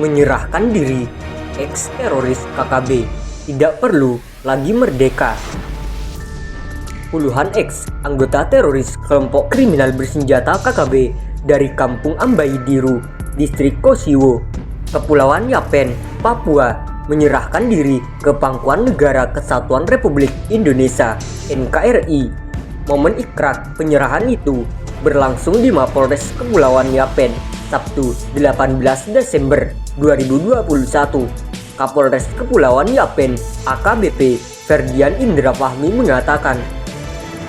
menyerahkan diri. Ex-teroris KKB tidak perlu lagi merdeka. Puluhan ex-anggota teroris kelompok kriminal bersenjata KKB dari Kampung Ambai Diru, Distrik Kosiwo, Kepulauan Yapen, Papua, menyerahkan diri ke Pangkuan Negara Kesatuan Republik Indonesia (NKRI). Momen ikrar penyerahan itu berlangsung di Mapolres Kepulauan Yapen, Sabtu 18 Desember 2021. Kapolres Kepulauan Yapen, AKBP Ferdian Indra Fahmi mengatakan,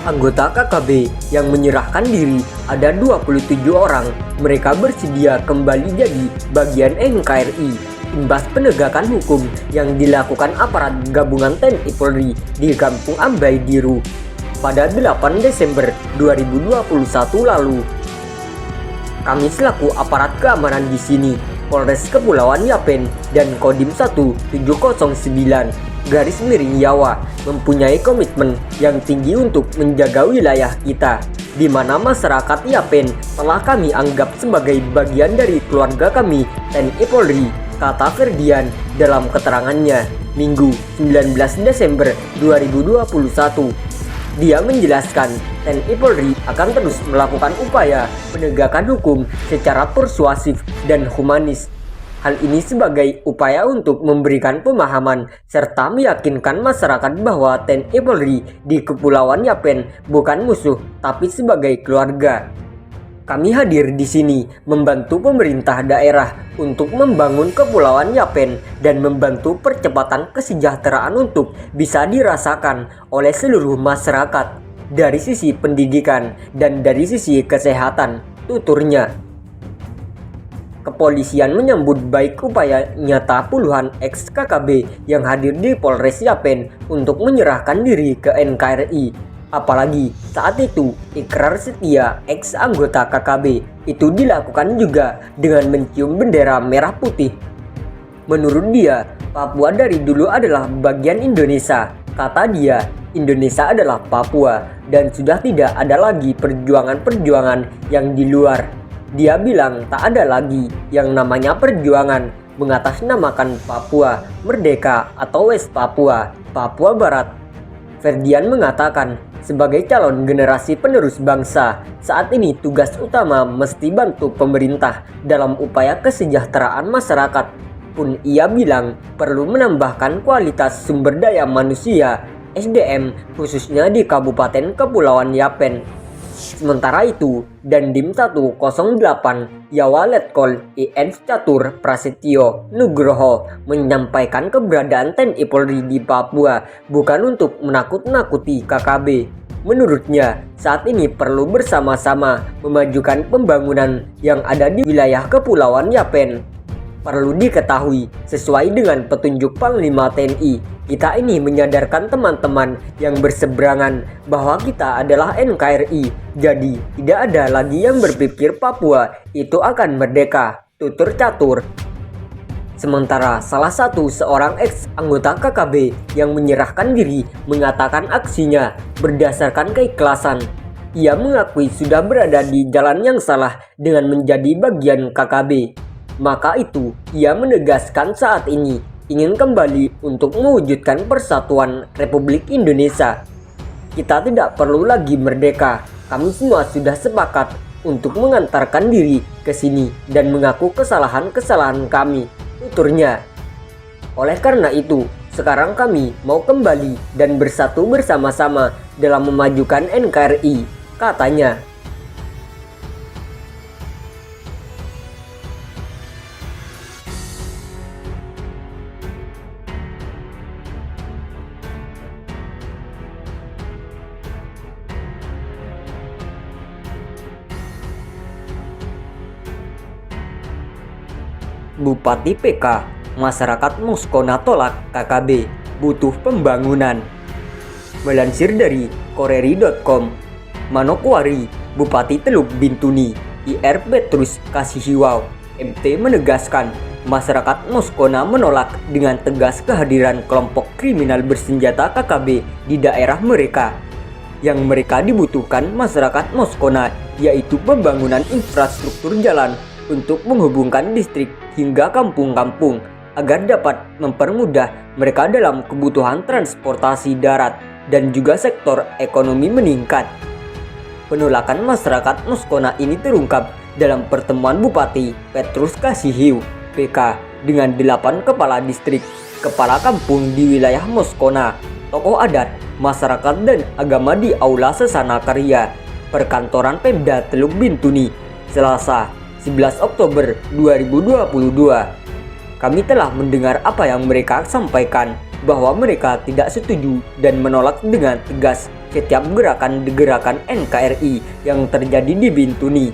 anggota KKB yang menyerahkan diri ada 27 orang. Mereka bersedia kembali jadi bagian NKRI imbas penegakan hukum yang dilakukan aparat gabungan TNI Polri di Kampung Ambai Diru pada 8 Desember 2021 lalu. Kami selaku aparat keamanan di sini, Polres Kepulauan Yapen dan Kodim 1709 garis miring Yawa mempunyai komitmen yang tinggi untuk menjaga wilayah kita, di mana masyarakat Yapen telah kami anggap sebagai bagian dari keluarga kami TNI Polri, kata Ferdian dalam keterangannya Minggu 19 Desember 2021. Dia menjelaskan TNI Polri akan terus melakukan upaya penegakan hukum secara persuasif dan humanis. Hal ini sebagai upaya untuk memberikan pemahaman serta meyakinkan masyarakat bahwa TNI Polri di Kepulauan Yapen bukan musuh tapi sebagai keluarga. Kami hadir di sini membantu pemerintah daerah untuk membangun Kepulauan Yapen dan membantu percepatan kesejahteraan untuk bisa dirasakan oleh seluruh masyarakat dari sisi pendidikan dan dari sisi kesehatan, tuturnya. Kepolisian menyambut baik upaya nyata puluhan ex-KKB yang hadir di Polres Yapen untuk menyerahkan diri ke NKRI. Apalagi saat itu ikrar setia ex-anggota KKB itu dilakukan juga dengan mencium bendera merah putih. Menurut dia, Papua dari dulu adalah bagian Indonesia. Kata dia, Indonesia adalah Papua dan sudah tidak ada lagi perjuangan-perjuangan yang di luar. Dia bilang tak ada lagi yang namanya perjuangan mengatasnamakan Papua Merdeka atau West Papua, Papua Barat. Ferdian mengatakan, sebagai calon generasi penerus bangsa, saat ini tugas utama mesti bantu pemerintah dalam upaya kesejahteraan masyarakat. Pun ia bilang perlu menambahkan kualitas sumber daya manusia (SDM) khususnya di Kabupaten Kepulauan Yapen. Sementara itu, Dandim 108 Yawa Letkol IN Catur Prasetyo Nugroho menyampaikan keberadaan TNI Polri di Papua bukan untuk menakut-nakuti KKB. Menurutnya, saat ini perlu bersama-sama memajukan pembangunan yang ada di wilayah Kepulauan Yapen. Perlu diketahui, sesuai dengan petunjuk Panglima TNI, kita ini menyadarkan teman-teman yang berseberangan bahwa kita adalah NKRI. Jadi, tidak ada lagi yang berpikir Papua itu akan merdeka, tutur Catur. Sementara salah satu seorang ex-anggota KKB yang menyerahkan diri mengatakan aksinya berdasarkan keikhlasan. Ia mengakui sudah berada di jalan yang salah dengan menjadi bagian KKB. Maka itu, ia menegaskan saat ini ingin kembali untuk mewujudkan persatuan Republik Indonesia. Kita tidak perlu lagi merdeka. Kami semua sudah sepakat untuk mengantarkan diri ke sini dan mengaku kesalahan-kesalahan kami, tuturnya. Oleh karena itu, sekarang kami mau kembali dan bersatu bersama-sama dalam memajukan NKRI, katanya. Bupati PK, masyarakat Moskona tolak KKB, butuh pembangunan. Melansir dari Koreri.com, Manokwari, Bupati Teluk Bintuni, IR Petrus Kasihiwau, MT menegaskan masyarakat Moskona menolak dengan tegas kehadiran kelompok kriminal bersenjata KKB di daerah mereka. Yang mereka dibutuhkan masyarakat Moskona yaitu pembangunan infrastruktur jalan, untuk menghubungkan distrik hingga kampung-kampung agar dapat mempermudah mereka dalam kebutuhan transportasi darat dan juga sektor ekonomi meningkat. Penolakan masyarakat Moskona ini terungkap dalam pertemuan Bupati Petrus Kasihiw PK dengan 8 kepala distrik, kepala kampung di wilayah Moskona, tokoh adat, masyarakat dan agama di Aula Sesana Karya, Perkantoran Pemda Teluk Bintuni, Selasa 11 Oktober 2022. Kami telah mendengar apa yang mereka sampaikan, bahwa mereka tidak setuju dan menolak dengan tegas setiap gerakan-gerakan NKRI yang terjadi di Bintuni,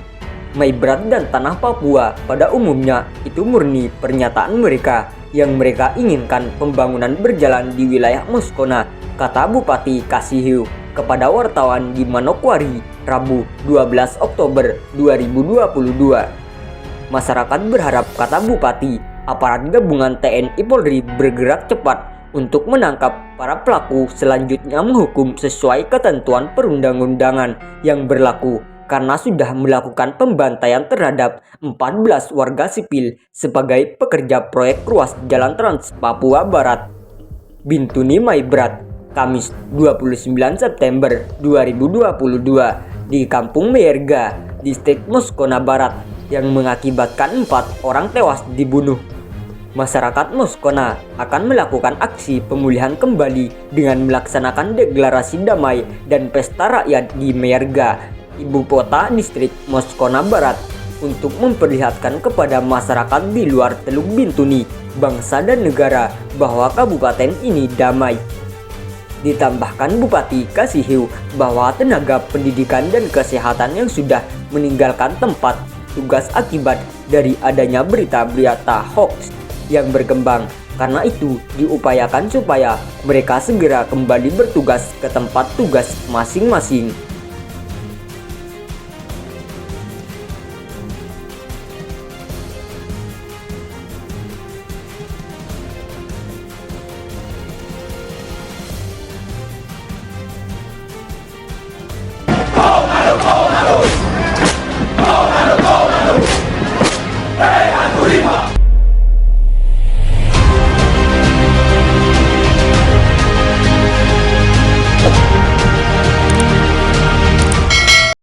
Maibrat dan Tanah Papua pada umumnya. Itu murni pernyataan mereka yang mereka inginkan pembangunan berjalan di wilayah Moskona, kata Bupati Kasihiw kepada wartawan di Manokwari, Rabu 12 Oktober 2022. Masyarakat berharap, kata Bupati, aparat gabungan TNI Polri bergerak cepat untuk menangkap para pelaku, selanjutnya menghukum sesuai ketentuan perundang-undangan yang berlaku karena sudah melakukan pembantaian terhadap 14 warga sipil sebagai pekerja proyek ruas Jalan Trans Papua Barat. Bintuni Maibrat, Kamis 29 September 2022 di Kampung Meyerga, distrik Moskona Barat, yang mengakibatkan 4 orang tewas dibunuh. Masyarakat Moskona akan melakukan aksi pemulihan kembali dengan melaksanakan deklarasi damai dan pesta rakyat di Meyerga, ibu kota distrik Moskona Barat, untuk memperlihatkan kepada masyarakat di luar Teluk Bintuni, bangsa dan negara bahwa kabupaten ini damai. Ditambahkan Bupati Kasihiw bahwa tenaga pendidikan dan kesehatan yang sudah meninggalkan tempat tugas akibat dari adanya berita-berita hoax yang berkembang. Karena itu diupayakan supaya mereka segera kembali bertugas ke tempat tugas masing-masing.